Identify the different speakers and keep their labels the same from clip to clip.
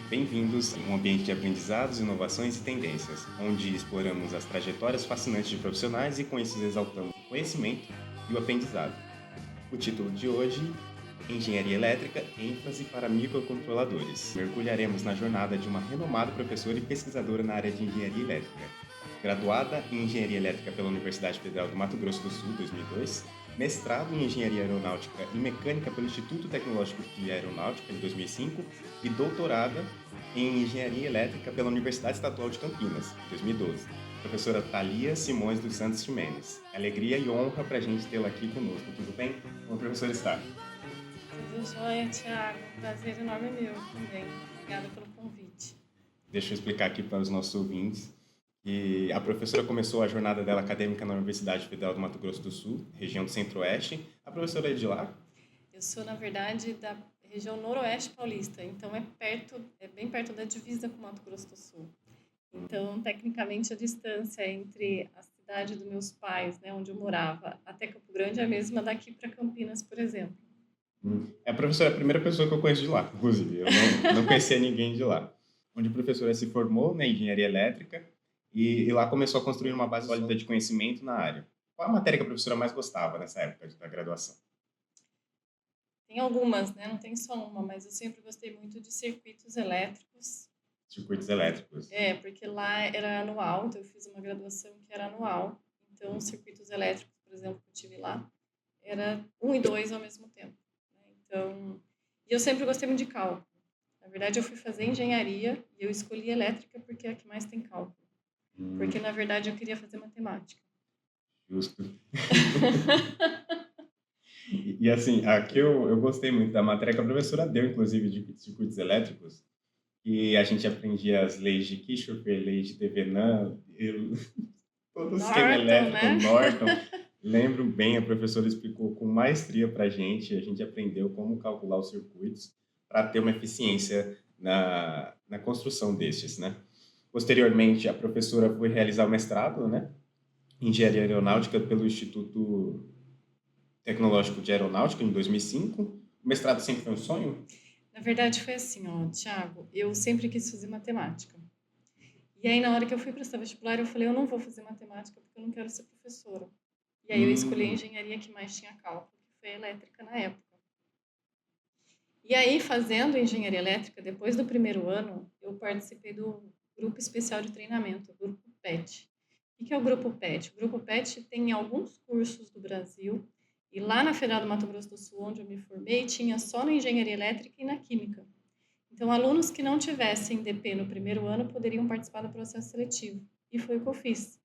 Speaker 1: Bem-vindos a um ambiente de aprendizados, inovações e tendências, onde exploramos as trajetórias fascinantes de profissionais e com isso exaltamos o conhecimento e o aprendizado. O título de hoje, Engenharia Elétrica, ênfase para microcontroladores. Mergulharemos na jornada de uma renomada professora e pesquisadora na área de engenharia elétrica. Graduada em Engenharia Elétrica pela Universidade Federal do Mato Grosso do Sul, 2002, mestrado em Engenharia Aeronáutica e Mecânica pelo Instituto Tecnológico de Aeronáutica, em 2005, e doutorada em Engenharia Elétrica pela Universidade Estadual de Campinas, em 2012. Professora Thalia Simões dos Santos Ximenes. Alegria e honra para a gente tê-la aqui conosco. Tudo bem? Como a professora está?
Speaker 2: Tudo jóia, Thiago. Um prazer enorme meu também. Obrigada pelo convite.
Speaker 1: Deixa eu explicar aqui para os nossos ouvintes que a professora começou a jornada dela acadêmica na Universidade Federal do Mato Grosso do Sul, região do Centro-Oeste. A professora é de lá?
Speaker 2: Eu sou, na verdade, da região noroeste paulista, então é bem perto da divisa com o Mato Grosso do Sul. Então, tecnicamente, a distância entre a cidade dos meus pais, né, onde eu morava, até Campo Grande é a mesma daqui para Campinas, por exemplo.
Speaker 1: A professora é a primeira pessoa que eu conheço de lá, inclusive. Eu não conhecia ninguém de lá. Onde a professora se formou na engenharia elétrica e lá começou a construir uma base sólida de conhecimento na área. Qual a matéria que a professora mais gostava nessa época da graduação?
Speaker 2: Tem algumas, né? Não tem só uma, mas eu sempre gostei muito de circuitos elétricos.
Speaker 1: Circuitos elétricos.
Speaker 2: Porque lá era anual, então eu fiz uma graduação que era anual. Então, os circuitos elétricos, por exemplo, que eu tive lá, era 1 e 2 ao mesmo tempo, né? Então, e eu sempre gostei muito de cálculo. Na verdade, eu fui fazer engenharia e eu escolhi elétrica porque é a que mais tem cálculo. Porque, na verdade, eu queria fazer matemática.
Speaker 1: Justo. E assim, aqui eu gostei muito da matéria que a professora deu, inclusive, de circuitos elétricos, e a gente aprendia as leis de Kirchhoff, leis de Thevenin, todo o esquema
Speaker 2: Norton,
Speaker 1: elétrico,
Speaker 2: né?
Speaker 1: Norton. Lembro bem, a professora explicou com maestria para a gente aprendeu como calcular os circuitos para ter uma eficiência na construção destes, né? Posteriormente, a professora foi realizar o mestrado, né, em Engenharia Aeronáutica pelo Instituto Tecnológico de Aeronáutica, em 2005. O mestrado sempre foi um sonho?
Speaker 2: Na verdade, foi assim, ó, Thiago, eu sempre quis fazer matemática. E aí, na hora que eu fui prestar vestibular, eu falei, eu não vou fazer matemática porque eu não quero ser professora. E aí eu escolhi a engenharia que mais tinha cálculo, que foi a elétrica na época. E aí, fazendo engenharia elétrica, depois do primeiro ano, eu participei do grupo especial de treinamento, o grupo PET. O que é o grupo PET? O grupo PET tem alguns cursos do Brasil, e lá na Federal do Mato Grosso do Sul, onde eu me formei, tinha só na engenharia elétrica e na química. Então, alunos que não tivessem DP no primeiro ano poderiam participar do processo seletivo. E foi o que eu fiz.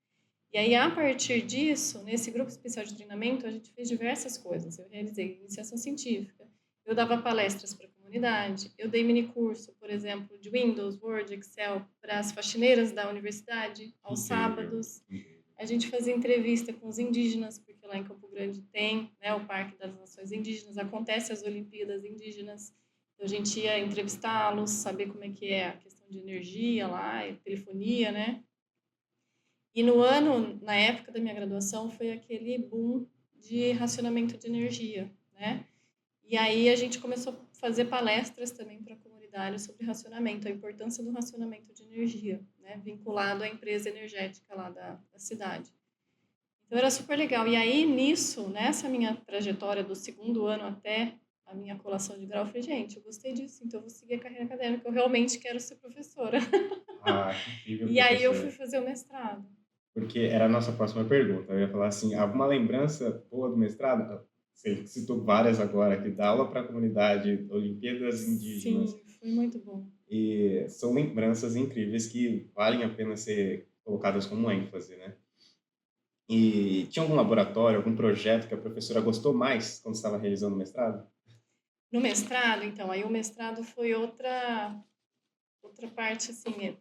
Speaker 2: E aí, a partir disso, nesse grupo especial de treinamento, a gente fez diversas coisas. Eu realizei iniciação científica, eu dava palestras para a comunidade, eu dei minicurso, por exemplo, de Windows, Word, Excel para as faxineiras da universidade, aos sábados. A gente fazia entrevista com os indígenas, porque lá em Campo Grande tem, né, o Parque das Nações Indígenas, acontece as Olimpíadas Indígenas. Então, a gente ia entrevistá-los, saber como é que é a questão de energia lá, telefonia, né? E no ano, na época da minha graduação, foi aquele boom de racionamento de energia, né? E aí a gente começou a fazer palestras também para a comunidade sobre racionamento, a importância do racionamento de energia, né? Vinculado à empresa energética lá da cidade. Então era super legal. E aí nisso, nessa minha trajetória do segundo ano até a minha colação de grau, eu falei, gente, eu gostei disso, então eu vou seguir a carreira acadêmica, eu realmente quero ser professora.
Speaker 1: Ah, que incrível,
Speaker 2: E aí eu fui
Speaker 1: professora.
Speaker 2: fazer o mestrado.
Speaker 1: Porque era a nossa próxima pergunta. Eu ia falar assim, alguma lembrança boa do mestrado? Você citou várias agora, que dá aula para a comunidade, Olimpíadas Indígenas,
Speaker 2: Sim, foi muito bom.
Speaker 1: e são lembranças incríveis que valem a pena ser colocadas como ênfase, né? E tinha algum laboratório, algum projeto que a professora gostou mais quando estava realizando o mestrado?
Speaker 2: No mestrado, então, aí o mestrado foi outra parte, assim,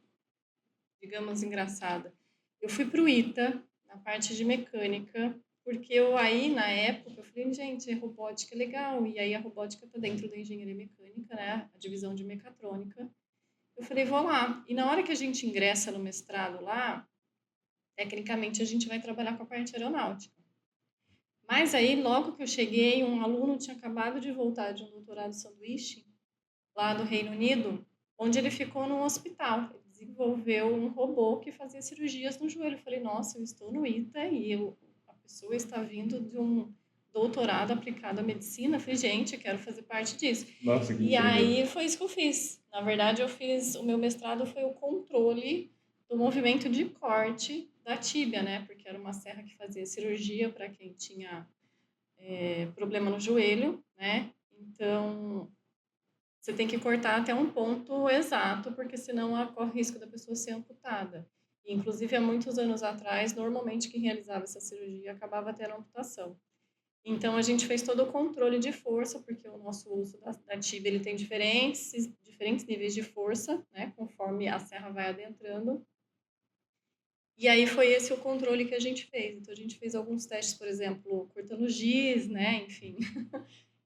Speaker 2: digamos, engraçada. Eu fui para o ITA, na parte de mecânica, porque eu aí, na época, eu falei, gente, robótica é legal, e aí a robótica está dentro da engenharia mecânica, né, a divisão de mecatrônica. Eu falei, vou lá. E na hora que a gente ingressa no mestrado lá, tecnicamente a gente vai trabalhar com a parte aeronáutica. Mas aí, logo que eu cheguei, um aluno tinha acabado de voltar de um doutorado sanduíche, lá do Reino Unido, onde ele ficou num hospital. Ele desenvolveu um robô que fazia cirurgias no joelho. Eu falei, nossa, eu estou no ITA a pessoa está vindo de um doutorado aplicado à medicina. Eu falei, gente, eu quero fazer parte disso.
Speaker 1: Nossa, que
Speaker 2: E
Speaker 1: incrível.
Speaker 2: aí foi isso que eu fiz. Na verdade, o meu mestrado foi o controle do movimento de corte da tíbia, né? Porque era uma serra que fazia cirurgia para quem tinha problema no joelho, né? Então, você tem que cortar até um ponto exato, porque senão corre o risco da pessoa ser amputada. E, inclusive, há muitos anos atrás, normalmente quem realizava essa cirurgia acabava tendo amputação. Então, a gente fez todo o controle de força, porque o nosso uso da tíbia ele tem diferentes níveis de força, né, conforme a serra vai adentrando. E aí foi esse o controle que a gente fez. Então, a gente fez alguns testes, por exemplo, cortando giz, né, enfim.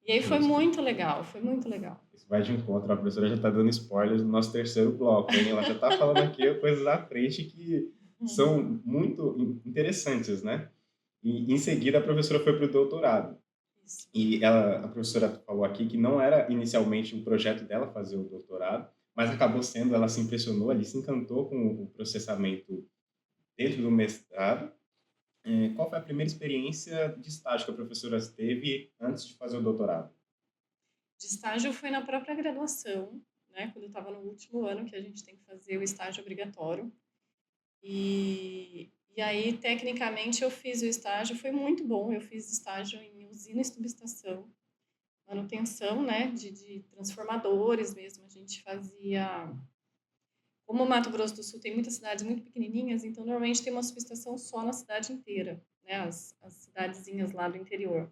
Speaker 2: E aí foi
Speaker 1: Isso,
Speaker 2: muito legal, foi muito legal.
Speaker 1: isso vai de encontro. A professora já está dando spoilers no nosso terceiro bloco, hein? Ela já está falando aqui coisas à frente que são muito interessantes, né? E em seguida a professora foi para o doutorado.
Speaker 2: Isso.
Speaker 1: E a professora falou aqui que não era inicialmente o projeto dela fazer o doutorado, mas acabou sendo, ela se impressionou ali, se encantou com o processamento dentro do mestrado. Qual foi a primeira experiência de estágio que a professora teve antes de fazer o doutorado?
Speaker 2: De estágio foi na própria graduação, né, quando eu estava no último ano, que a gente tem que fazer o estágio obrigatório. E aí, tecnicamente, eu fiz o estágio, foi muito bom. Eu fiz estágio em usina e subestação, manutenção, né, de transformadores mesmo. A gente fazia. Como o Mato Grosso do Sul tem muitas cidades muito pequenininhas, então normalmente tem uma subestação só na cidade inteira, né, as cidadezinhas lá do interior.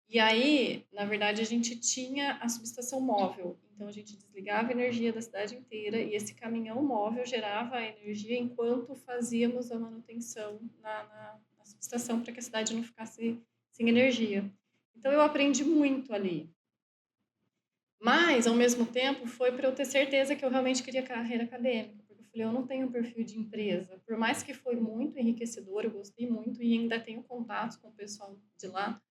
Speaker 2: E aí, na verdade, a gente tinha a subestação móvel. Então, a gente desligava a energia da cidade inteira e esse caminhão móvel gerava a energia enquanto fazíamos a manutenção na subestação para que a cidade não ficasse sem energia. Então, eu aprendi muito ali. Mas, ao mesmo tempo, foi para eu ter certeza que eu realmente queria carreira acadêmica. Porque eu falei, eu não tenho um perfil de empresa. Por mais que foi muito enriquecedor, eu gostei muito e ainda tenho contatos com o pessoal de lá.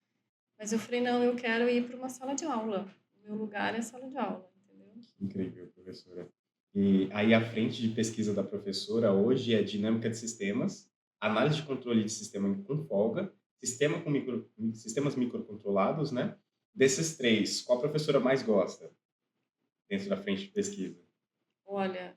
Speaker 2: Mas eu falei, não, eu quero ir para uma sala de aula. O meu lugar é sala de aula, entendeu?
Speaker 1: Incrível, professora. E aí a frente de pesquisa da professora hoje é dinâmica de sistemas, análise de controle de sistema com folga, sistemas microcontrolados, né? Desses três, qual a professora mais gosta dentro da frente de pesquisa?
Speaker 2: Olha,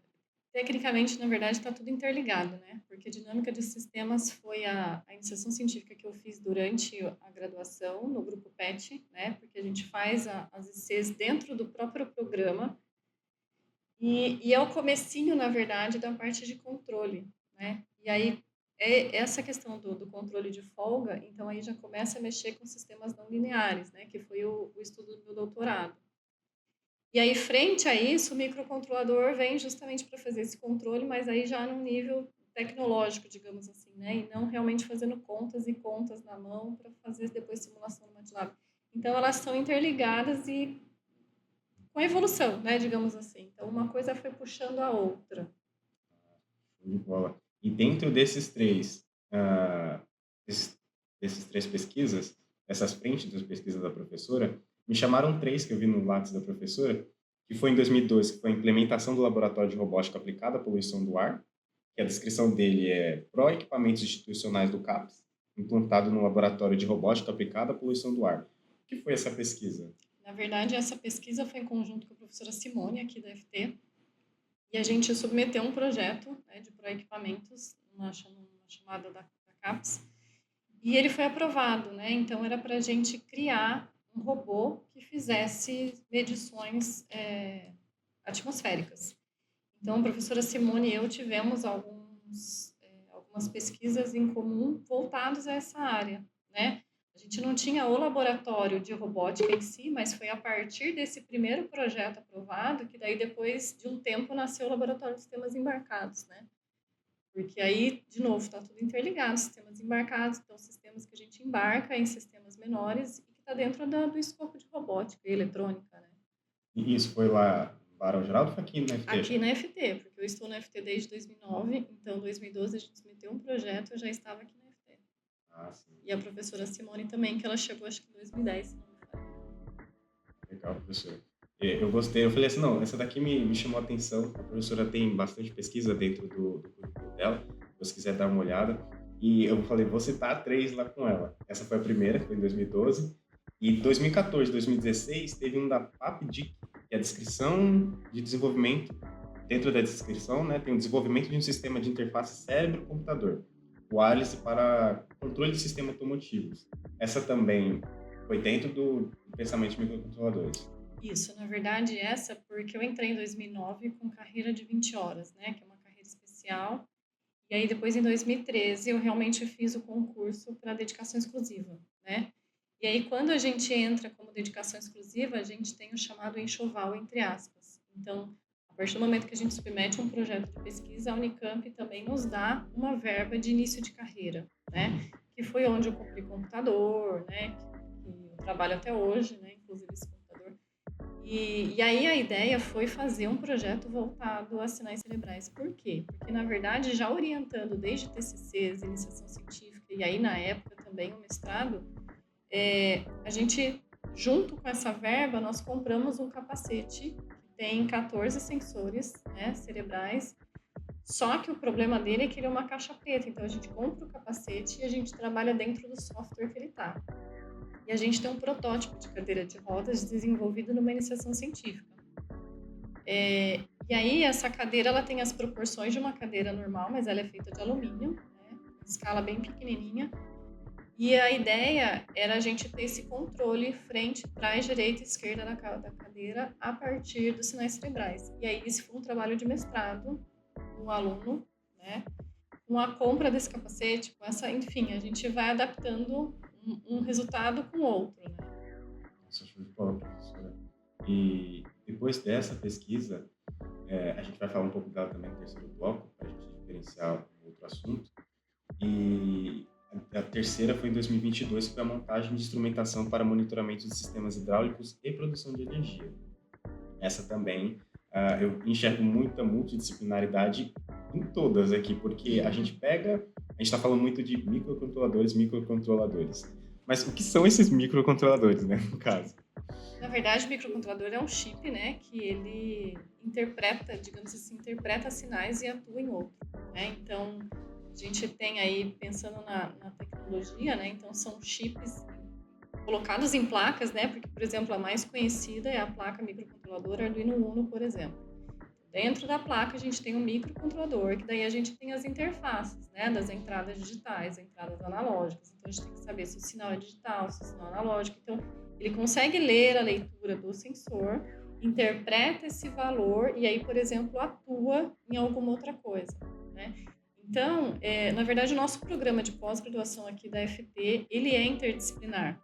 Speaker 2: tecnicamente, na verdade, está tudo interligado, né? Porque dinâmica de sistemas foi a iniciação científica que eu fiz durante a graduação no grupo PET, né? Porque a gente faz as ICs dentro do próprio programa e é o comecinho, na verdade, da parte de controle, né? E aí, essa questão do controle de folga, então aí já começa a mexer com sistemas não lineares, né? Que foi o estudo do meu doutorado. E aí, frente a isso, o microcontrolador vem justamente para fazer esse controle, mas aí já num nível tecnológico, digamos assim, né? E não realmente fazendo contas e contas na mão para fazer depois simulação no MATLAB. Então, elas são interligadas e com evolução, né? Digamos assim. Então, uma coisa foi puxando a outra.
Speaker 1: Show de bola. E dentro desses três, ah, desses, desses três pesquisas, essas frentes das pesquisas da professora, me chamaram três que eu vi no Lattes da professora, que foi em 2012, que foi a implementação do laboratório de robótica aplicada à poluição do ar, que a descrição dele é pró-equipamentos institucionais do CAPES, implantado no laboratório de robótica aplicada à poluição do ar. O que foi essa pesquisa?
Speaker 2: Na verdade, essa pesquisa foi em conjunto com a professora Simone, aqui da FT, e a gente submeteu um projeto, né, de pró-equipamentos, numa chamada da CAPES, e ele foi aprovado, né? Então era para a gente criar um robô que fizesse medições atmosféricas. Então a professora Simone e eu tivemos algumas pesquisas em comum voltadas a essa área, né? A gente não tinha o laboratório de robótica em si, mas foi a partir desse primeiro projeto aprovado que daí depois de um tempo nasceu o laboratório de sistemas embarcados, né? Porque aí, de novo, está tudo interligado, sistemas embarcados, então sistemas que a gente embarca em sistemas menores e que está dentro do escopo de robótica e eletrônica, né?
Speaker 1: E isso foi lá em Barão Geraldo ou foi aqui na FT
Speaker 2: Aqui
Speaker 1: já?
Speaker 2: na FT, porque eu estou na FT desde 2009, então em 2012 a gente submeteu um projeto, eu já estava aqui na FT.
Speaker 1: Ah, sim.
Speaker 2: E a professora Simone também, que ela chegou acho que em 2010, se não me falha.
Speaker 1: Legal, professor. Eu gostei, eu falei assim, não, essa daqui me chamou a atenção. A professora tem bastante pesquisa dentro do currículo dela, se você quiser dar uma olhada. E eu falei, vou citar três lá com ela. Essa foi a primeira, foi em 2012. E 2014, 2016, teve um da PAPDIC, que é a descrição de desenvolvimento. Dentro da descrição, né, tem o desenvolvimento de um sistema de interface cérebro-computador, o Alice para controle de sistemas automotivos. Essa também foi dentro do pensamento de microcontroladores.
Speaker 2: Isso, na verdade, essa porque eu entrei em 2009 com carreira de 20 horas, né, que é uma carreira especial. E aí depois em 2013 eu realmente fiz o concurso para dedicação exclusiva, né? E aí quando a gente entra como dedicação exclusiva, a gente tem o chamado enxoval entre aspas. Então, a partir do momento que a gente submete um projeto de pesquisa, a Unicamp também nos dá uma verba de início de carreira, né? Que foi onde eu comprei computador, né? Que eu trabalho até hoje, né? Inclusive esse computador. E aí a ideia foi fazer um projeto voltado a sinais cerebrais. Por quê? Porque, na verdade, já orientando desde TCCs, iniciação científica, e aí na época também o mestrado, a gente, junto com essa verba, nós compramos um capacete que tem 14 sensores, né, cerebrais, só que o problema dele é que ele é uma caixa preta, então a gente compra o capacete e a gente trabalha dentro do software que ele está. E a gente tem um protótipo de cadeira de rodas desenvolvido numa iniciação científica. E aí essa cadeira ela tem as proporções de uma cadeira normal, mas ela é feita de alumínio, né? Escala bem pequenininha. E a ideia era a gente ter esse controle frente, trás, direita e esquerda da cadeira a partir dos sinais cerebrais. E aí esse foi um trabalho de mestrado, um aluno, né? Com a compra desse capacete, com essa, enfim, a gente vai adaptando um resultado com o outro, né?
Speaker 1: Nossa, show de bola, professora. E depois dessa pesquisa, a gente vai falar um pouco dela também no terceiro bloco, para a gente diferenciar um outro assunto. E a terceira foi em 2022, que foi a montagem de instrumentação para monitoramento de sistemas hidráulicos e produção de energia. Essa também, eu enxergo muita multidisciplinaridade em todas aqui, porque a gente está falando muito de microcontroladores. Mas o que são esses microcontroladores, né, no caso?
Speaker 2: Na verdade, o microcontrolador é um chip, né, que ele interpreta, digamos assim, interpreta sinais e atua em outro, né? Então, a gente tem aí, pensando na tecnologia, né, então são chips colocados em placas, né, porque, por exemplo, a mais conhecida é a placa microcontroladora Arduino Uno, por exemplo. Dentro da placa, a gente tem um microcontrolador, que daí a gente tem as interfaces, né, das entradas digitais, entradas analógicas. Então, a gente tem que saber se o sinal é digital, se o sinal é analógico. Então, ele consegue ler a leitura do sensor, interpreta esse valor e aí, por exemplo, atua em alguma outra coisa, né? Então, na verdade, o nosso programa de pós-graduação aqui da FT, ele é interdisciplinar.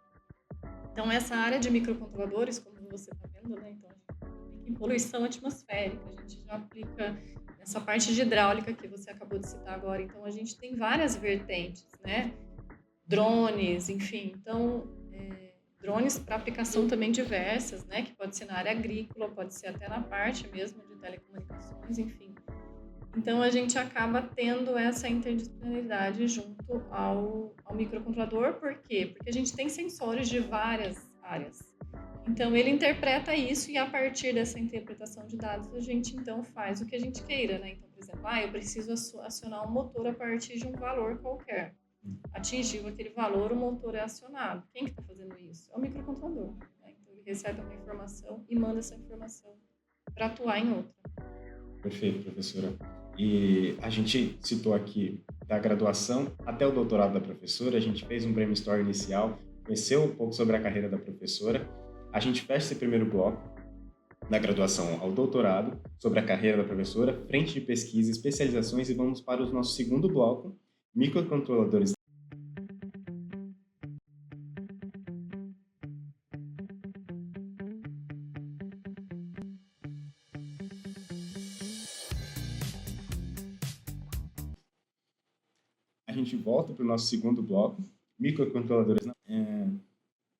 Speaker 2: Então, essa área de microcontroladores, como você está vendo, né? Então, a gente aplica em poluição atmosférica, a gente já aplica essa parte de hidráulica que você acabou de citar agora. Então, a gente tem várias vertentes, né? Drones, enfim. Então, drones para aplicação também diversas, né? Que pode ser na área agrícola, pode ser até na parte mesmo de telecomunicações, enfim. Então, a gente acaba tendo essa interdisciplinaridade junto ao microcontrolador. Por quê? Porque a gente tem sensores de várias áreas. Então, ele interpreta isso e, a partir dessa interpretação de dados, a gente, então, faz o que a gente queira, né? Então, por exemplo, eu preciso acionar um motor a partir de um valor qualquer. Atingiu aquele valor, o motor é acionado. Quem que está fazendo isso? É o microcontrolador. Né? Então, ele recebe uma informação e manda essa informação para atuar em outra.
Speaker 1: Perfeito, professora. E a gente citou aqui da graduação até o doutorado da professora, a gente fez um brainstorm inicial, conheceu um pouco sobre a carreira da professora. A gente fecha esse primeiro bloco da graduação ao doutorado, sobre a carreira da professora, frente de pesquisa, especializações, e vamos para o nosso segundo bloco, microcontroladores. A gente volta para o nosso segundo bloco, microcontroladores.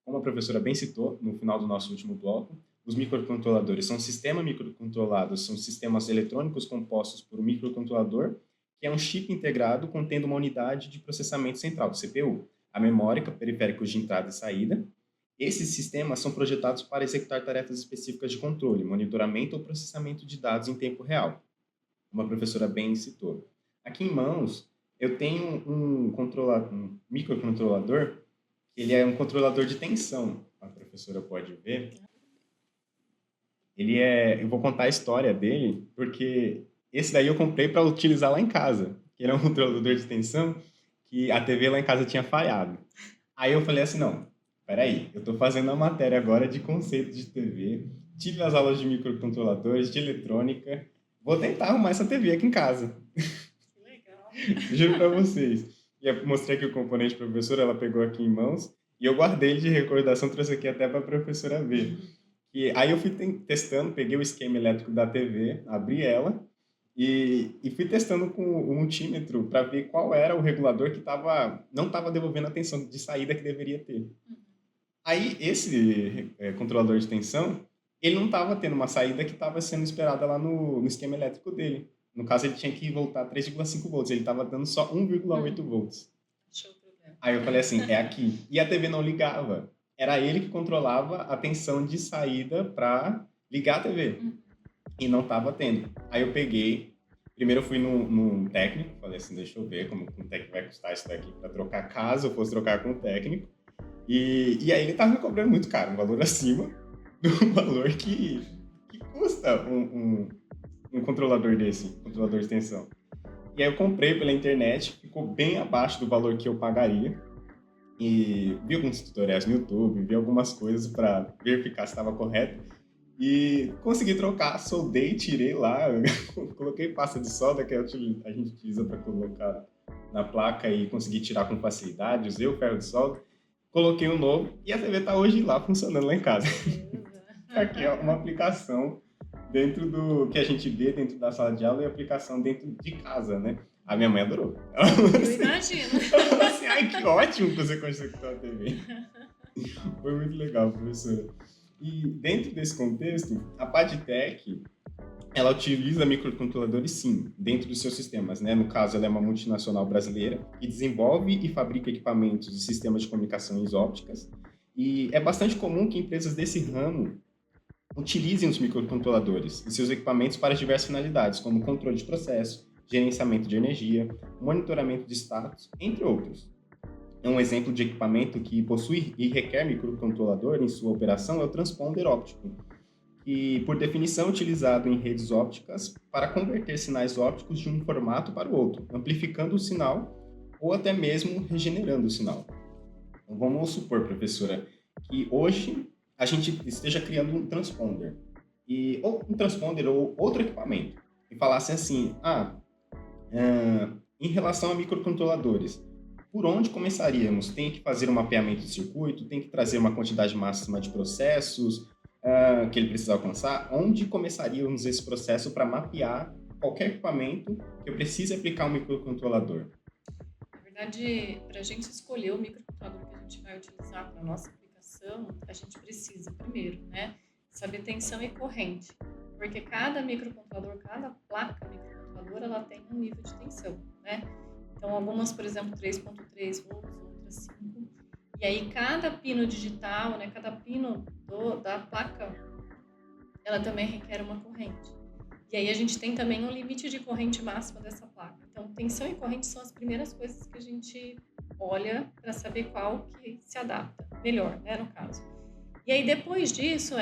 Speaker 1: Como a professora bem citou no final do nosso último bloco, os microcontroladores são sistemas microcontrolados, são sistemas eletrônicos compostos por um microcontrolador, que é um chip integrado contendo uma unidade de processamento central, CPU, a memória, periféricos de entrada e saída, Esses sistemas são projetados para executar tarefas específicas de controle, monitoramento ou processamento de dados em tempo real. Uma professora bem citou. Aqui em mãos, eu tenho um microcontrolador, ele é um controlador de tensão, a professora pode ver. Eu vou contar a história dele, porque esse daí eu comprei para utilizar lá em casa. Ele é um controlador de tensão que a TV lá em casa tinha falhado. Aí eu falei assim, não, peraí, eu estou fazendo a matéria agora de conceito de TV, tive as aulas de microcontroladores, de eletrônica, vou tentar arrumar essa TV aqui em casa.
Speaker 2: Legal.
Speaker 1: Juro para vocês. E eu mostrei aqui o componente para a professora, ela pegou aqui em mãos, e eu guardei ele de recordação, trouxe aqui até para a professora ver. E aí eu fui testando, peguei o esquema elétrico da TV, abri ela e fui testando com o multímetro para ver qual era o regulador que não estava devolvendo a tensão de saída que deveria ter. Aí esse controlador de tensão, ele não estava tendo uma saída que estava sendo esperada lá no esquema elétrico dele. No caso, ele tinha que voltar a 3,5 volts, ele estava dando só 1,8 volts.
Speaker 2: Achou o problema.
Speaker 1: Aí eu falei assim, é aqui. E a TV não ligava. Era ele que controlava a tensão de saída para ligar a TV. E não estava tendo. Aí eu peguei, primeiro eu fui num técnico, falei assim, deixa eu ver como o técnico vai custar isso daqui para trocar, caso eu fosse trocar com o técnico. E aí ele estava me cobrando muito caro, um valor acima do valor que custa um controlador desse, controlador de tensão. E aí eu comprei pela internet, ficou bem abaixo do valor que eu pagaria. E vi alguns tutoriais no YouTube, vi algumas coisas para verificar se estava correto. E consegui trocar, soldei, tirei lá, coloquei pasta de solda que a gente utiliza para colocar na placa e consegui tirar com facilidade, usei o ferro de solda, coloquei um novo e a TV está hoje lá funcionando lá em casa. Aqui é uma aplicação dentro do que a gente vê dentro da sala de aula e aplicação dentro de casa, né? A minha mãe adorou.
Speaker 2: Eu imagino.
Speaker 1: Ela falou assim, ai, que ótimo que você conectou a TV. Foi muito legal, professora. E dentro desse contexto, a Padtech, ela utiliza microcontroladores, sim, dentro dos seus sistemas, né? No caso, ela é uma multinacional brasileira que desenvolve e fabrica equipamentos e sistemas de comunicações ópticas. E é bastante comum que empresas desse ramo utilizem os microcontroladores e seus equipamentos para diversas finalidades, como controle de processo, gerenciamento de energia, monitoramento de status, entre outros. Um exemplo de equipamento que possui e requer microcontrolador em sua operação é o transponder óptico, que, por definição, é utilizado em redes ópticas para converter sinais ópticos de um formato para o outro, amplificando o sinal ou até mesmo regenerando o sinal. Então, vamos supor, professora, que hoje a gente esteja criando um transponder, ou um transponder ou outro equipamento, e falasse assim, em relação a microcontroladores, por onde começaríamos? Tem que fazer um mapeamento de circuito, tem que trazer uma quantidade máxima de processos que ele precisa alcançar. Onde começaríamos esse processo para mapear qualquer equipamento que eu precise aplicar um microcontrolador?
Speaker 2: Na verdade, para a gente escolher o microcontrolador que a gente vai utilizar para a nossa aplicação, a gente precisa, primeiro, né, saber tensão e corrente. Porque cada microcontrolador, cada placa microcontroladora, ela tem um nível de tensão, né? Então, algumas, por exemplo, 3.3 volts, outras 5. E aí, cada pino digital, né, cada pino da placa, ela também requer uma corrente. E aí, a gente tem também um limite de corrente máxima dessa placa. Então, tensão e corrente são as primeiras coisas que a gente olha para saber qual que se adapta melhor, né, no caso. E aí, depois disso,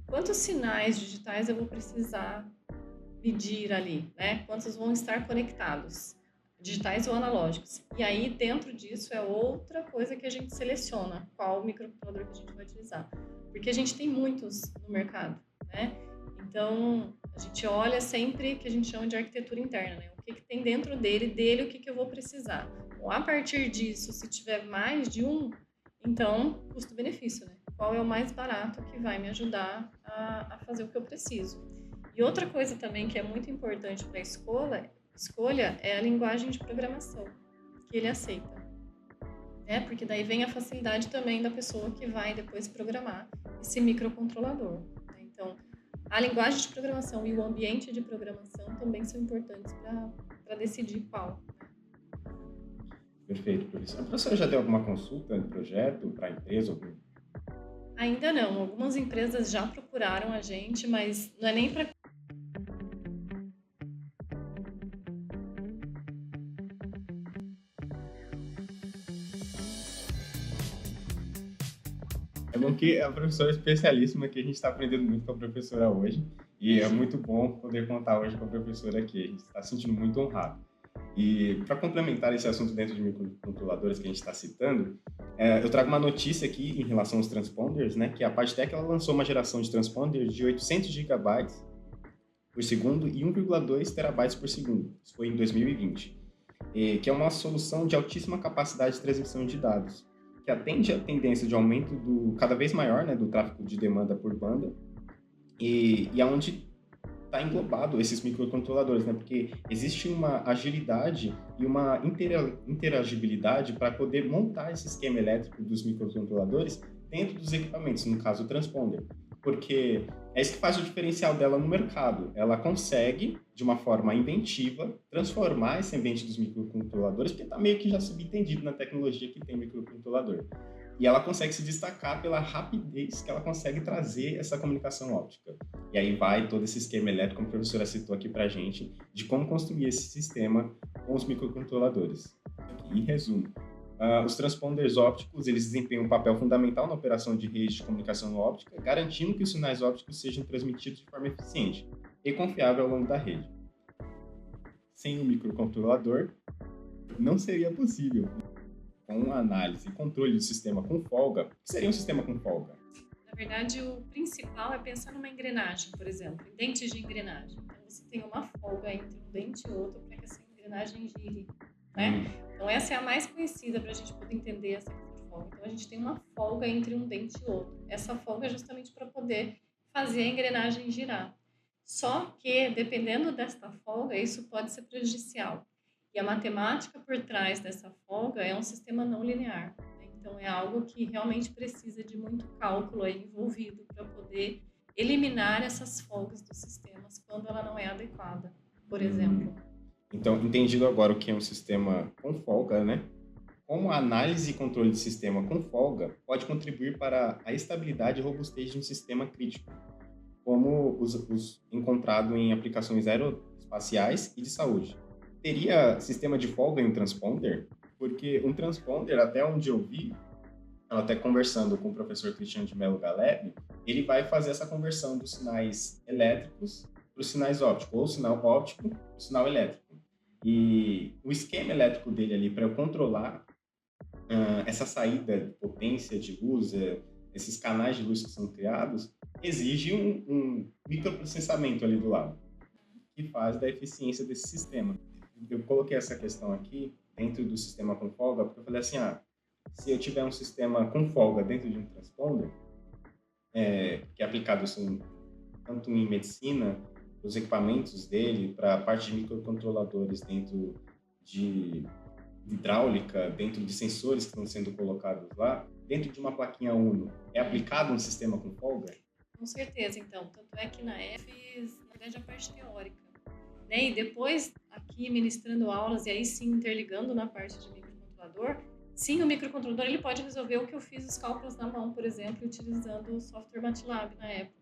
Speaker 2: quantos sinais digitais eu vou precisar medir ali, né? Quantos vão estar conectados? Digitais ou analógicos. E aí, dentro disso, é outra coisa que a gente seleciona, qual microcontrolador que a gente vai utilizar. Porque a gente tem muitos no mercado, né? Então, a gente olha sempre que a gente chama de arquitetura interna, né? O que tem dentro dele o que eu vou precisar. Bom, a partir disso, se tiver mais de um, então, custo-benefício, né? Qual é o mais barato que vai me ajudar a fazer o que eu preciso. E outra coisa também que é muito importante para a escolha é a linguagem de programação que ele aceita, né? Porque daí vem a facilidade também da pessoa que vai depois programar esse microcontrolador, né? Então, a linguagem de programação e o ambiente de programação também são importantes para decidir qual.
Speaker 1: Perfeito, professor. A professora já deu alguma consulta de projeto para a empresa?
Speaker 2: Ainda não. Algumas empresas já procuraram a gente, mas não é nem para.
Speaker 1: É bom que a professora é especialíssima, que a gente está aprendendo muito com a professora hoje. E é muito bom poder contar hoje com a professora aqui. A gente está se sentindo muito honrado. E para complementar esse assunto dentro de microcontroladores que a gente está citando, eu trago uma notícia aqui em relação aos transponders, né? Que a Partec ela lançou uma geração de transponders de 800 gigabytes por segundo e 1,2 terabytes por segundo. Isso foi em 2020. Que é uma solução de altíssima capacidade de transmissão de dados, que atende à tendência de aumento cada vez maior, né, do tráfego de demanda por banda, e aonde está englobado esses microcontroladores, né? Porque existe uma agilidade e uma interagibilidade para poder montar esse esquema elétrico dos microcontroladores dentro dos equipamentos, no caso o transponder. Porque é isso que faz o diferencial dela no mercado. Ela consegue, de uma forma inventiva, transformar esse ambiente dos microcontroladores, porque está meio que já subentendido na tecnologia que tem microcontrolador. E ela consegue se destacar pela rapidez que ela consegue trazer essa comunicação óptica. E aí vai todo esse esquema elétrico, como a professora citou aqui para a gente, de como construir esse sistema com os microcontroladores. Em resumo, os transponders ópticos eles desempenham um papel fundamental na operação de redes de comunicação óptica, garantindo que os sinais ópticos sejam transmitidos de forma eficiente e confiável ao longo da rede. Sem o microcontrolador, não seria possível. Com análise e controle do sistema com folga, o que seria um sistema com folga?
Speaker 2: Na verdade, o principal é pensar numa engrenagem, por exemplo, em dentes de engrenagem. Então, você tem uma folga entre um dente e outro para que essa engrenagem gire, né? Então, essa é a mais conhecida para a gente poder entender essa questão de folga. Então, a gente tem uma folga entre um dente e outro. Essa folga é justamente para poder fazer a engrenagem girar. Só que, dependendo desta folga, isso pode ser prejudicial. E a matemática por trás dessa folga é um sistema não linear. Então, é algo que realmente precisa de muito cálculo aí envolvido para poder eliminar essas folgas dos sistemas quando ela não é adequada, por exemplo.
Speaker 1: Então, entendido agora o que é um sistema com folga, né? Como a análise e controle de sistema com folga pode contribuir para a estabilidade e robustez de um sistema crítico, como os encontrado em aplicações aeroespaciais e de saúde. Teria sistema de folga em um transponder? Porque um transponder, até onde eu vi, até conversando com o professor Cristiano de Mello Galeb, ele vai fazer essa conversão dos sinais elétricos para os sinais ópticos, ou sinal óptico para o sinal elétrico. E o esquema elétrico dele ali, para eu controlar essa saída de potência de luz, esses canais de luz que são criados, exige um microprocessamento ali do lado, que faz da eficiência desse sistema. Eu coloquei essa questão aqui dentro do sistema com folga, porque eu falei assim, se eu tiver um sistema com folga dentro de um transponder, que é aplicado assim, tanto em medicina, os equipamentos dele, para a parte de microcontroladores dentro de hidráulica, dentro de sensores que estão sendo colocados lá, dentro de uma plaquinha Uno, é aplicado um sistema com folga?
Speaker 2: Com certeza, então. Tanto é que na fiz, na verdade, a parte teórica. Né? E depois, aqui ministrando aulas, e aí sim interligando na parte de microcontrolador, sim, o microcontrolador ele pode resolver o que eu fiz os cálculos na mão, por exemplo, utilizando o software MATLAB na época.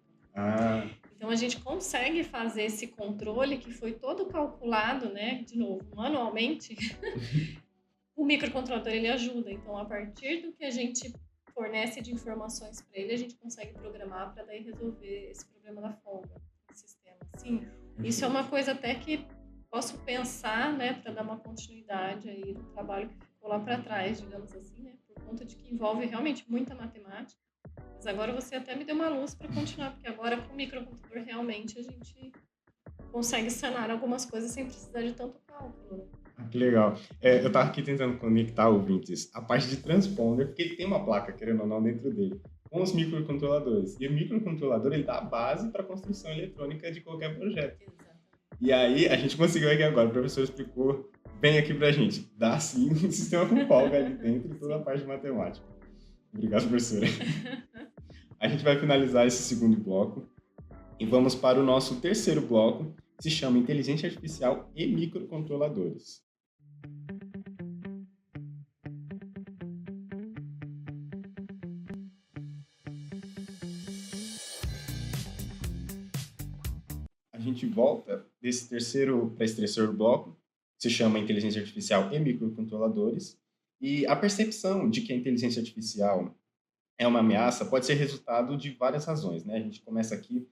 Speaker 2: Então, a gente consegue fazer esse controle que foi todo calculado, né, de novo, manualmente. O microcontrolador ele ajuda. Então, a partir do que a gente fornece de informações para ele, a gente consegue programar para daí resolver esse problema da folga do sistema. Sim, isso é uma coisa até que posso pensar, né, para dar uma continuidade aí do trabalho que ficou lá para trás, digamos assim, né, por conta de que envolve realmente muita matemática. Mas agora você até me deu uma luz para continuar, porque agora com o microcontrolador realmente a gente consegue sanar algumas coisas sem precisar de tanto cálculo, né?
Speaker 1: Que legal. Eu estava aqui tentando conectar, ouvintes, a parte de transponder, porque ele tem uma placa, querendo ou não, dentro dele, com os microcontroladores. E o microcontrolador, ele dá a base para a construção eletrônica de qualquer projeto.
Speaker 2: Exato.
Speaker 1: E aí, a gente conseguiu aqui agora, o professor explicou bem aqui pra gente. Dá sim um sistema com folga ali dentro, toda a parte de matemática. Obrigado, professora. A gente vai finalizar esse segundo bloco e vamos para o nosso terceiro bloco, que se chama Inteligência Artificial e Microcontroladores. gente volta para esse terceiro bloco, que se chama Inteligência Artificial e Microcontroladores. E a percepção de que a inteligência artificial é uma ameaça pode ser resultado de várias razões, né? A gente começa aqui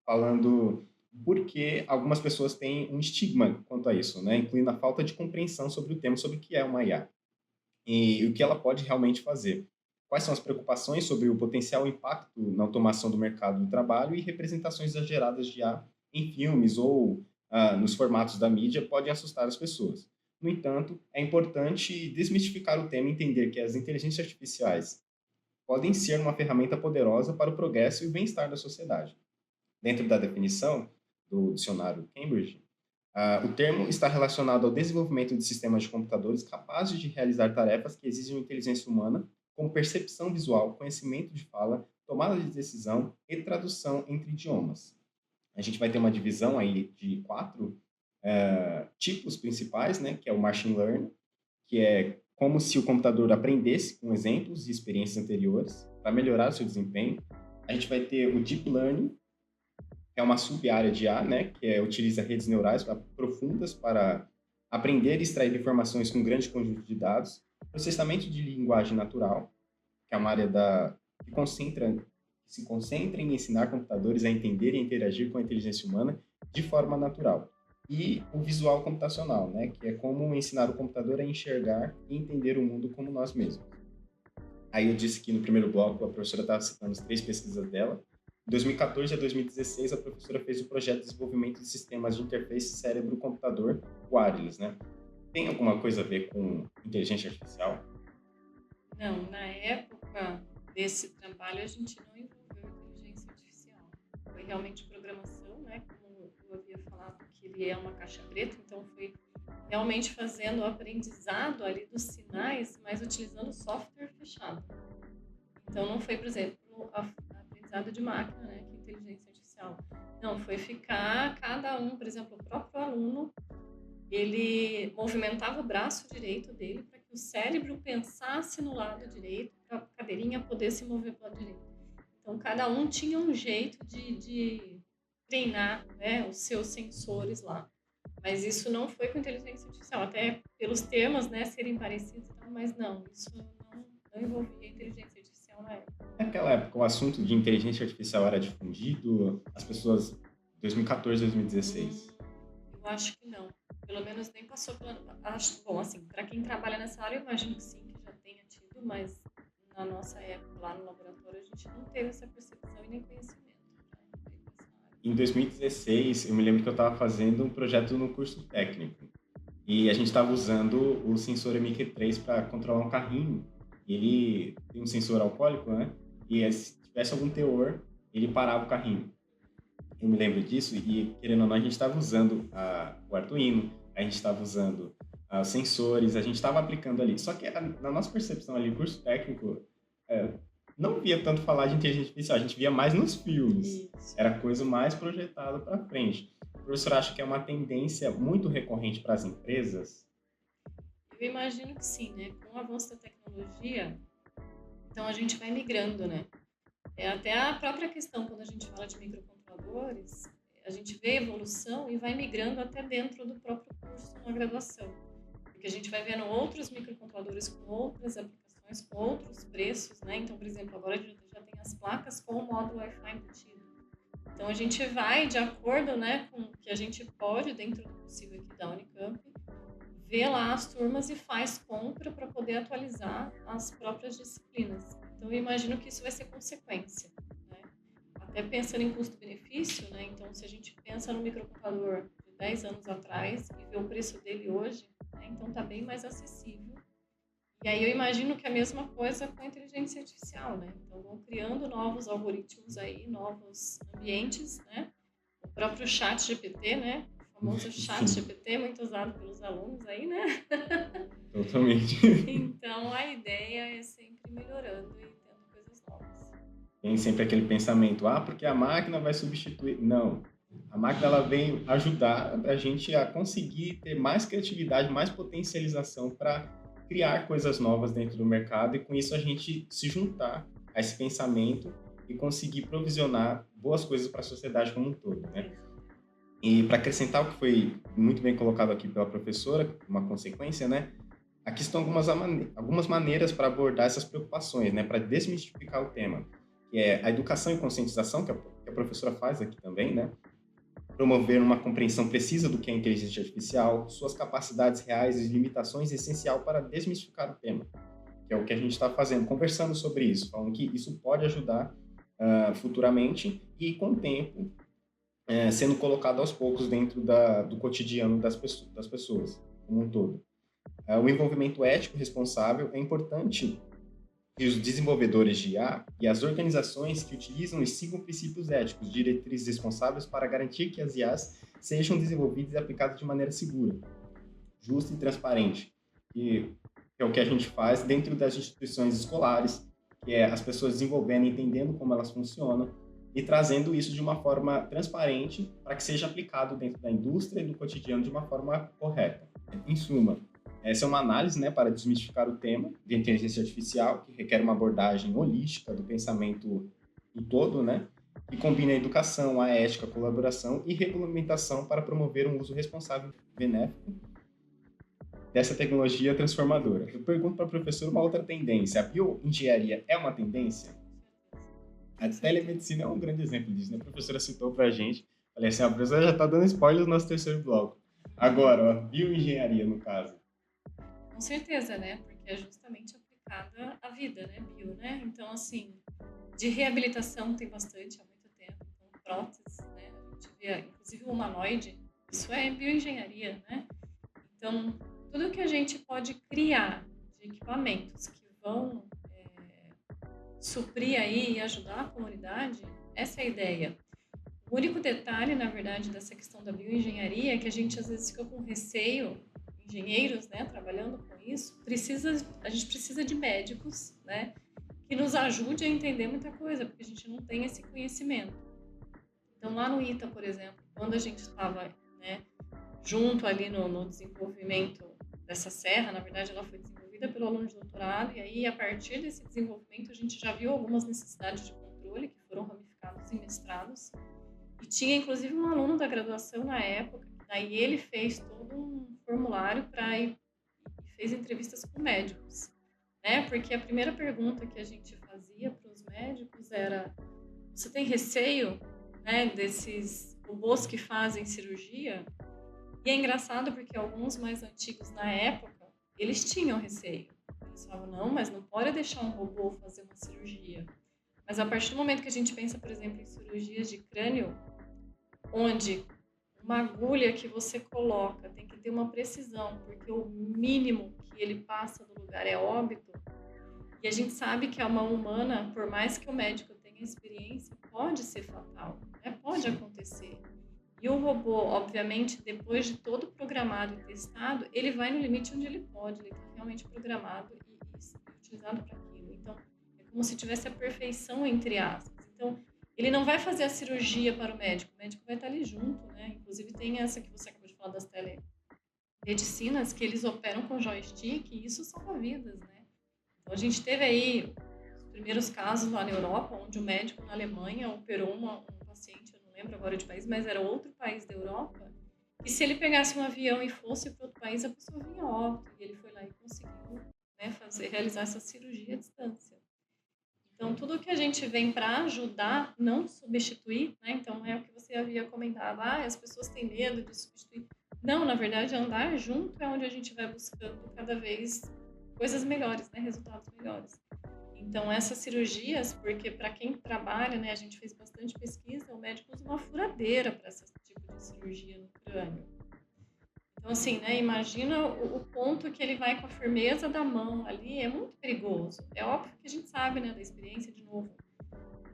Speaker 1: falando por que algumas pessoas têm um estigma quanto a isso, né? Incluindo a falta de compreensão sobre o tema, sobre o que é uma IA e o que ela pode realmente fazer. Quais são as preocupações sobre o potencial impacto na automação do mercado do trabalho e representações exageradas de IA em filmes ou nos formatos da mídia podem assustar as pessoas. No entanto, é importante desmistificar o tema e entender que as inteligências artificiais podem ser uma ferramenta poderosa para o progresso e o bem-estar da sociedade. Dentro da definição do dicionário Cambridge, o termo está relacionado ao desenvolvimento de sistemas de computadores capazes de realizar tarefas que exigem inteligência humana, como percepção visual, conhecimento de fala, tomada de decisão e tradução entre idiomas. A gente vai ter uma divisão aí de 4 tipos principais, né, que é o machine learning, que é como se o computador aprendesse com exemplos e experiências anteriores para melhorar o seu desempenho. A gente vai ter o deep learning, que é uma sub-área de IA, né, que utiliza redes neurais profundas para aprender e extrair informações com grande conjunto de dados. Processamento de linguagem natural, que é uma área que se concentra em ensinar computadores a entender e interagir com a inteligência humana de forma natural. E o visual computacional, né, que é como ensinar o computador a enxergar e entender o mundo como nós mesmos. Aí eu disse que no primeiro bloco a professora estava citando as 3 pesquisas dela. De 2014 a 2016, a professora fez o projeto de desenvolvimento de sistemas de interface cérebro-computador wireless, né? Tem alguma coisa a ver com inteligência artificial?
Speaker 2: Não, na época desse trabalho a gente não envolveu inteligência artificial. Foi realmente programação, né? Como eu havia falado que ele é uma caixa preta, então foi realmente fazendo o aprendizado ali dos sinais, mas utilizando software fechado. Então não foi, por exemplo, aprendizado de máquina, né? Que é inteligência artificial. Não, foi ficar cada um, por exemplo, o próprio aluno, ele movimentava o braço direito dele para que o cérebro pensasse no lado direito, para a cadeirinha poder se mover para o lado direito. Então, cada um tinha um jeito de treinar, né, os seus sensores lá. Mas isso não foi com inteligência artificial, até pelos termos, né, serem parecidos, mas não, isso não envolvia inteligência artificial na época.
Speaker 1: Naquela época, o assunto de inteligência artificial era difundido, as pessoas, 2014, 2016?
Speaker 2: Eu acho que não. Pelo menos nem passou pela... Bom, assim, para quem trabalha nessa área, eu imagino que sim, que já tenha tido, mas na nossa época, lá no laboratório, a gente não teve essa percepção e nem conhecimento.
Speaker 1: Em 2016, eu me lembro que eu estava fazendo um projeto no curso técnico e a gente estava usando o sensor MQ3 para controlar um carrinho. Ele tem um sensor alcoólico, né? E se tivesse algum teor, ele parava o carrinho. Eu me lembro disso e, querendo ou não, a gente estava usando o Arduino, a gente estava usando os sensores, a gente estava aplicando ali. Só que na nossa percepção ali, o curso técnico não via tanto falar de inteligência artificial, a gente via mais nos filmes.
Speaker 2: Isso.
Speaker 1: Era coisa mais projetada para frente. O professor acha que é uma tendência muito recorrente para as empresas?
Speaker 2: Eu imagino que sim, né? Com o avanço da tecnologia, então a gente vai migrando, né? Até a própria questão, quando a gente fala de microcontroladores, a gente vê a evolução e vai migrando até dentro do próprio curso na graduação. Porque a gente vai vendo outros microcontroladores com outras aplicações, com outros preços, né? Então, por exemplo, agora a gente já tem as placas com o módulo Wi-Fi embutido. Então, a gente vai de acordo, né, com o que a gente pode, dentro do possível aqui da Unicamp, ver lá as turmas e faz compra para poder atualizar as próprias disciplinas. Então, eu imagino que isso vai ser consequência, né? Até pensando em custo-benefício, né? Então, se a gente pensa no microcomputador de 10 anos atrás e vê o preço dele hoje, né? Então está bem mais acessível. E aí eu imagino que a mesma coisa com a inteligência artificial, né? Então, vão criando novos algoritmos aí, novos ambientes, né? O próprio ChatGPT, né? O famoso ChatGPT, muito usado pelos alunos aí, né?
Speaker 1: Totalmente.
Speaker 2: Então, a ideia é sempre melhorando e tendo coisas novas.
Speaker 1: Tem sempre aquele pensamento, porque a máquina vai substituir. Não. A máquina ela vem ajudar a gente a conseguir ter mais criatividade, mais potencialização para criar coisas novas dentro do mercado e com isso a gente se juntar a esse pensamento e conseguir provisionar boas coisas para a sociedade como um todo, né? E para acrescentar o que foi muito bem colocado aqui pela professora, uma consequência, né? Aqui estão algumas maneiras para abordar essas preocupações, né? Para desmistificar o tema, que é a educação e conscientização, que a professora faz aqui também, né? Promover uma compreensão precisa do que é inteligência artificial, suas capacidades reais e limitações essencial para desmistificar o tema, que é o que a gente está fazendo, conversando sobre isso, falando que isso pode ajudar futuramente e, com o tempo, sendo colocado aos poucos dentro do cotidiano das pessoas, como um todo. O envolvimento ético responsável é importante que os desenvolvedores de IA e as organizações que utilizam e sigam princípios éticos, diretrizes responsáveis para garantir que as IAs sejam desenvolvidas e aplicadas de maneira segura, justa e transparente, que é o que a gente faz dentro das instituições escolares, que é as pessoas desenvolvendo e entendendo como elas funcionam e trazendo isso de uma forma transparente para que seja aplicado dentro da indústria e do cotidiano de uma forma correta. Em suma, essa é uma análise, né, para desmistificar o tema de inteligência artificial, que requer uma abordagem holística do pensamento do todo, né, que combina a educação, a ética, a colaboração e regulamentação para promover um uso responsável e benéfico dessa tecnologia transformadora. Eu pergunto para a professora uma outra tendência. A bioengenharia é uma tendência? A telemedicina é um grande exemplo disso, né? A professora citou para a gente. Falei assim, a professora já está dando spoiler no nosso terceiro bloco. Agora, a bioengenharia, no caso.
Speaker 2: Com certeza, né? Porque é justamente aplicada à vida, né? Bio, né? Então, assim, de reabilitação tem bastante há muito tempo. Então, próteses, né? A gente vê, inclusive o humanoide, isso é bioengenharia, né? Então, tudo que a gente pode criar de equipamentos que vão suprir aí e ajudar a comunidade, essa é a ideia. O único detalhe, na verdade, dessa questão da bioengenharia é que a gente às vezes fica com receio, engenheiros, né, trabalhando com isso, a gente precisa de médicos, né, que nos ajude a entender muita coisa, porque a gente não tem esse conhecimento. Então, lá no ITA, por exemplo, quando a gente estava, né, junto ali no desenvolvimento dessa serra, na verdade, ela foi desenvolvida pelo aluno de doutorado, e aí, a partir desse desenvolvimento, a gente já viu algumas necessidades de controle que foram ramificadas em mestrados, e tinha, inclusive, um aluno da graduação na época, daí ele fez todo um formulário e fez entrevistas com médicos, né? Porque a primeira pergunta que a gente fazia para os médicos era: você tem receio, né, desses robôs que fazem cirurgia? E é engraçado porque alguns mais antigos na época, eles tinham receio. Eles falavam, não, mas não pode deixar um robô fazer uma cirurgia. Mas a partir do momento que a gente pensa, por exemplo, em cirurgias de crânio, onde uma agulha que você coloca tem que ter uma precisão, porque o mínimo que ele passa do lugar é óbito, e a gente sabe que a mão humana, por mais que o médico tenha experiência, pode ser fatal, né? Pode acontecer. E o robô, obviamente, depois de todo programado e testado, ele vai no limite onde ele pode, ele está realmente programado e utilizado para aquilo. Então, é como se tivesse a perfeição, entre aspas. Então, ele não vai fazer a cirurgia para o médico vai estar ali junto, né? Inclusive, tem essa que você acabou de falar das telemedicinas, que eles operam com joystick, e isso salva vidas, né? Então, a gente teve aí os primeiros casos lá na Europa, onde o médico na Alemanha operou um paciente, eu não lembro agora de país, mas era outro país da Europa, e se ele pegasse um avião e fosse para outro país, a pessoa vinha a óbito, e ele foi lá e conseguiu, né, realizar essa cirurgia à distância. Então, tudo que a gente vem para ajudar, não substituir, né? Então, é o que você havia comentado, as pessoas têm medo de substituir. Não, na verdade, andar junto é onde a gente vai buscando cada vez coisas melhores, né? Resultados melhores. Então, essas cirurgias, porque para quem trabalha, né, a gente fez bastante pesquisa, o médico usa uma furadeira para esse tipo de cirurgia no crânio. Então, assim, né, imagina o ponto que ele vai com a firmeza da mão ali, é muito perigoso. É óbvio que a gente sabe, né, da experiência, de novo,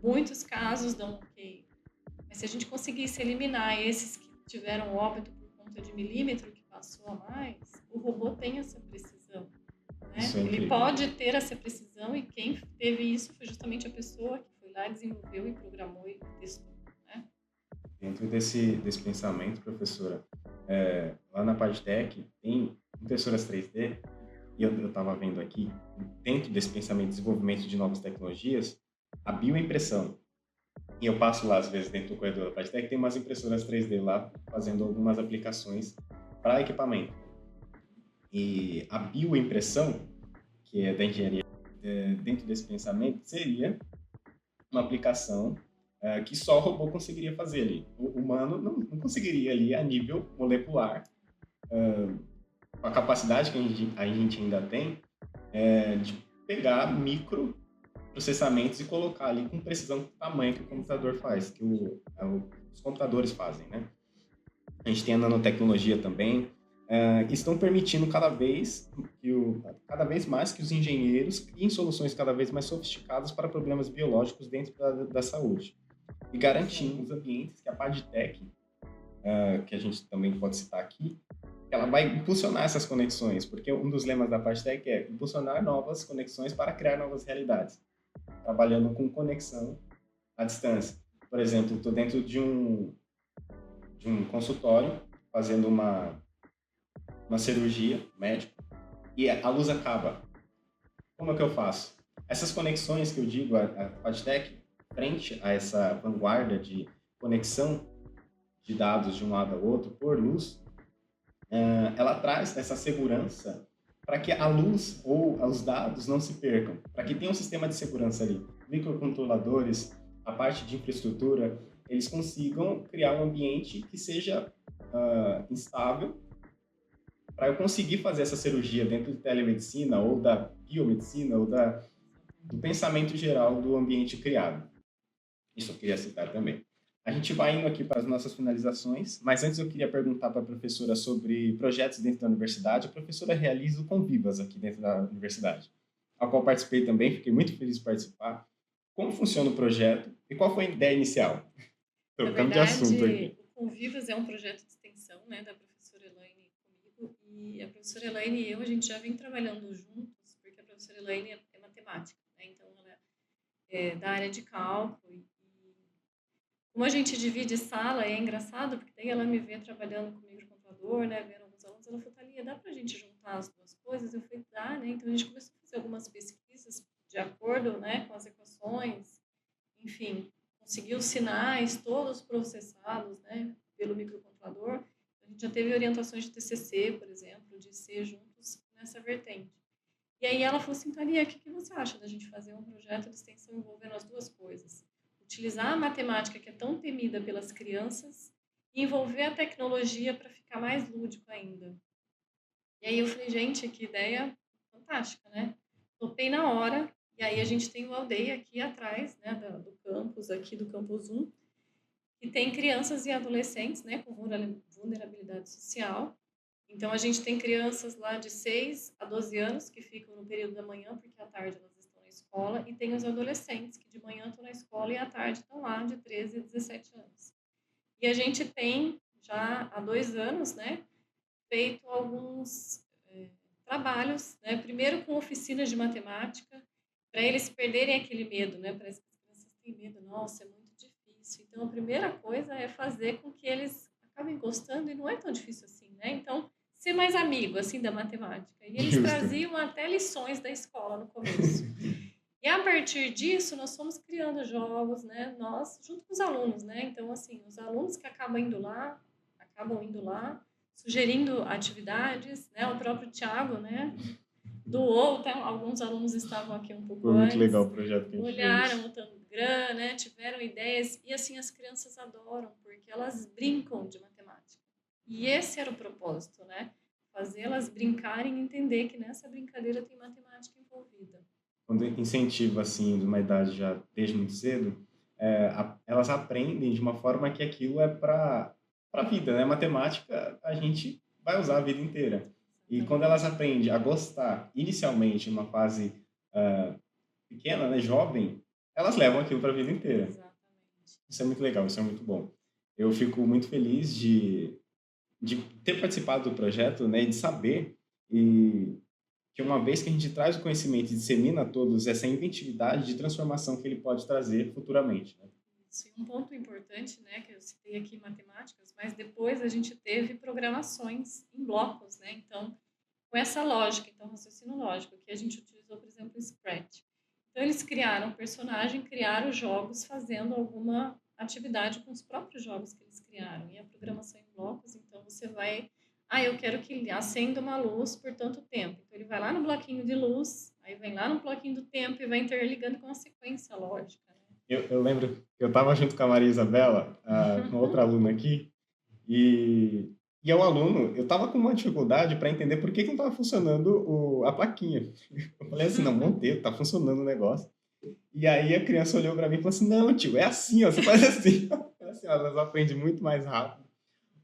Speaker 2: muitos casos dão ok. Mas se a gente conseguisse eliminar esses que tiveram óbito por conta de milímetro que passou a mais, o robô tem essa precisão. Né? Ele pode ter essa precisão, e quem teve isso foi justamente a pessoa que foi lá, desenvolveu e programou e testou. Né?
Speaker 1: Dentro desse pensamento, professora, lá na PagTech tem impressoras 3D, e eu estava vendo aqui, dentro desse pensamento de desenvolvimento de novas tecnologias, a bioimpressão. E eu passo lá, às vezes, dentro do corredor da Partec, tem umas impressoras 3D lá, fazendo algumas aplicações para equipamento. E a bioimpressão, que é da engenharia, dentro desse pensamento, seria uma aplicação que só o robô conseguiria fazer ali. O humano não conseguiria ali a nível molecular, com a capacidade que a gente ainda tem, de pegar micro processamentos e colocar ali com precisão do tamanho que o computador faz, que os computadores fazem, né? A gente tem a nanotecnologia também, estão permitindo cada vez mais que os engenheiros criem soluções cada vez mais sofisticadas para problemas biológicos dentro da saúde. E garantindo os ambientes que a PadTech, que a gente também pode citar aqui, ela vai impulsionar essas conexões, porque um dos lemas da PadTech é impulsionar novas conexões para criar novas realidades, trabalhando com conexão à distância. Por exemplo, estou dentro de um consultório fazendo uma cirurgia médica e a luz acaba. Como é que eu faço? Essas conexões que eu digo, a PadTech, frente a essa vanguarda de conexão de dados de um lado ao outro por luz, ela traz essa segurança para que a luz ou os dados não se percam, para que tenha um sistema de segurança ali. Microcontroladores, a parte de infraestrutura, eles consigam criar um ambiente que seja instável para eu conseguir fazer essa cirurgia dentro de telemedicina ou da biomedicina ou do pensamento geral do ambiente criado. Isso eu queria citar também. A gente vai indo aqui para as nossas finalizações, mas antes eu queria perguntar para a professora sobre projetos dentro da universidade. A professora realiza o Convivas aqui dentro da universidade, ao qual participei também, fiquei muito feliz de participar. Como funciona o projeto e qual foi a ideia inicial?
Speaker 2: Na
Speaker 1: Trocando de assunto aqui.
Speaker 2: verdade, o Convivas é um projeto de extensão, né, da professora Elaine comigo, e a professora Elaine e eu, a gente já vem trabalhando juntos, porque a professora Elaine é matemática, né, então ela é da área de cálculo, e como a gente divide sala, é engraçado, porque daí ela me vê trabalhando comigo no computador, né, vendo alguns alunos, ela falou, Thalia, dá pra gente juntar as duas coisas? Eu falei, dá, né, então a gente começou a fazer algumas pesquisas de acordo, né, com as equações, enfim, conseguiu os sinais todos processados, né, pelo microcontrolador. A gente já teve orientações de TCC, por exemplo, de ser juntos nessa vertente. E aí ela falou assim, Thalia, o que você acha da gente fazer um projeto de extensão envolvendo as duas coisas? Utilizar a matemática, que é tão temida pelas crianças, e envolver a tecnologia para ficar mais lúdico ainda. E aí eu falei, gente, que ideia fantástica, né? Topei na hora, e aí a gente tem o Aldeia aqui atrás, né, do campus, aqui do campus 1, que tem crianças e adolescentes, né, com vulnerabilidade social. Então a gente tem crianças lá de 6 a 12 anos que ficam no período da manhã, porque à tarde elas estão na escola, e tem os adolescentes que de manhã estão na escola e à tarde estão lá de 13 a 17 anos. E a gente tem já há 2 anos, né, feito alguns trabalhos, né? Primeiro com oficinas de matemática, para eles perderem aquele medo, né? Parece que as crianças têm medo, nossa, é muito difícil. Então, a primeira coisa é fazer com que eles acabem gostando, e não é tão difícil assim, né? Então, ser mais amigo, assim, da matemática. E eles
Speaker 1: Justo.
Speaker 2: traziam até lições da escola no começo. E a partir disso, nós fomos criando jogos, né? Nós, junto com os alunos, né? Então, assim, os alunos que acabam indo lá, sugerindo atividades, né? O próprio Thiago, né? Doou, até alguns alunos estavam aqui um pouco
Speaker 1: Foi muito
Speaker 2: antes,
Speaker 1: legal o projeto que a gente
Speaker 2: olharam
Speaker 1: fez.
Speaker 2: o Tangram, né? Tiveram ideias, e assim as crianças adoram, porque elas brincam de matemática. E esse era o propósito, né? Fazê-las brincarem e entender que nessa brincadeira tem matemática envolvida.
Speaker 1: Quando incentiva assim de uma idade já desde muito cedo, elas aprendem de uma forma que aquilo é para a vida, né? Matemática a gente vai usar a vida inteira. E quando elas aprendem a gostar inicialmente numa fase pequena, né, jovem, elas levam aquilo para a vida inteira.
Speaker 2: Exatamente.
Speaker 1: Isso é muito legal, isso é muito bom. Eu fico muito feliz de ter participado do projeto, né, e de saber que uma vez que a gente traz o conhecimento e dissemina a todos essa inventividade de transformação que ele pode trazer futuramente, né?
Speaker 2: Isso. E um ponto importante, né, que eu citei aqui matemáticas, mas depois a gente teve programações em blocos, né? Então, com essa lógica, então raciocínio lógico, que a gente utilizou, por exemplo, o Scratch. Então, eles criaram um personagem, criaram jogos fazendo alguma atividade com os próprios jogos que eles criaram. E a programação em blocos, então você vai... Ah, eu quero que ele acenda uma luz por tanto tempo. Então, ele vai lá no bloquinho de luz, aí vem lá no bloquinho do tempo e vai interligando com a sequência lógica, né?
Speaker 1: Eu lembro que eu estava junto com a Maria Isabela, uma outra aluna aqui, e é um aluno, eu estava com uma dificuldade para entender por que não estava funcionando a plaquinha. Eu falei assim, não, montei, está funcionando o negócio. E aí a criança olhou para mim e falou assim, não, tio, é assim, ó, você faz assim. Assim, ó, elas aprendem muito mais rápido,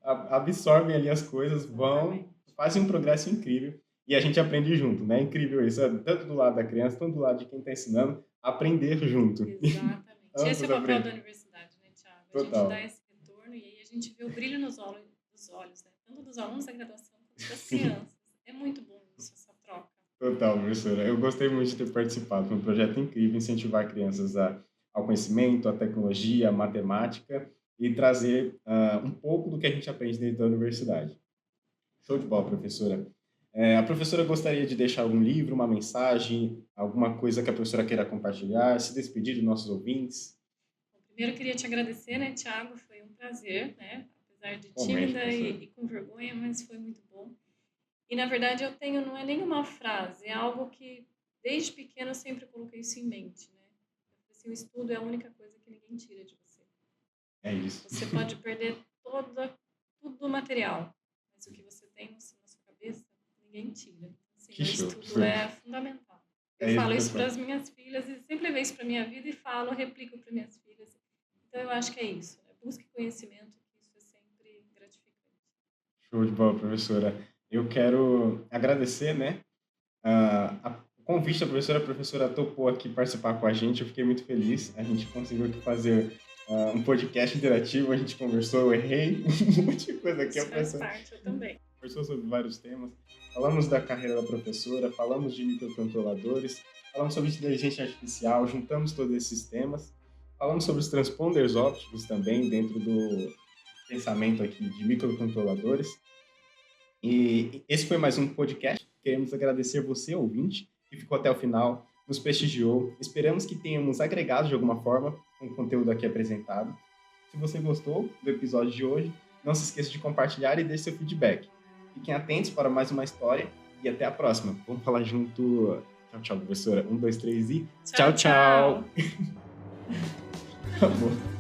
Speaker 1: absorvem ali as coisas, vão, fazem um progresso incrível e a gente aprende junto, né? É incrível isso, tanto do lado da criança, tanto do lado de quem está ensinando, aprender junto.
Speaker 2: Exatamente. Esse é o papel da universidade, né, Thiago? A gente
Speaker 1: Total.
Speaker 2: dá esse retorno e aí a gente vê o brilho nos olhos, né? Tanto dos alunos da graduação quanto das crianças. É muito bom isso, essa troca.
Speaker 1: Total, professora. Eu gostei muito de ter participado. Foi um projeto incrível, incentivar crianças ao conhecimento, à tecnologia, à matemática e trazer um pouco do que a gente aprende dentro da universidade. Show de bola, professora. A professora gostaria de deixar algum livro, uma mensagem, alguma coisa que a professora queira compartilhar, se despedir dos nossos ouvintes?
Speaker 2: Bom, primeiro, eu queria te agradecer, né, Thiago? Foi um prazer, né? Apesar de
Speaker 1: Comente,
Speaker 2: tímida
Speaker 1: professora.
Speaker 2: e com vergonha, mas foi muito bom. E, na verdade, eu tenho, não é nenhuma frase, é algo que, desde pequeno, eu sempre coloquei isso em mente, né? Assim, o estudo é a única coisa que ninguém tira de você.
Speaker 1: É isso.
Speaker 2: Você pode perder tudo do material, mas o que você tem na sua cabeça, ninguém tira. Assim,
Speaker 1: Que
Speaker 2: o
Speaker 1: show.
Speaker 2: estudo é fundamental. Eu
Speaker 1: É isso,
Speaker 2: falo isso para
Speaker 1: pessoal.
Speaker 2: as minhas filhas e sempre levei isso para minha vida e falo, replico para minhas filhas. Então, eu acho que é isso. Né? Busque conhecimento, que isso é sempre gratificante.
Speaker 1: Show de bola, professora. Eu quero agradecer, né, o convite da professora. A professora topou aqui participar com a gente, eu fiquei muito feliz. A gente conseguiu aqui fazer um podcast interativo, a gente conversou, eu errei um monte de coisa aqui.
Speaker 2: Isso faz parte, eu também.
Speaker 1: Conversou sobre vários temas, falamos da carreira da professora, falamos de microcontroladores, falamos sobre inteligência artificial, juntamos todos esses temas, falamos sobre os transponders ópticos também, dentro do pensamento aqui de microcontroladores. E esse foi mais um podcast. Queremos agradecer você, ouvinte, que ficou até o final, nos prestigiou. Esperamos que tenhamos agregado de alguma forma com o conteúdo aqui apresentado. Se você gostou do episódio de hoje, não se esqueça de compartilhar e deixe seu feedback. Fiquem atentos para mais uma história e até a próxima. Vamos falar junto. Tchau, tchau, professora. 1, 2, 3 e... Tchau, tchau! Acabou.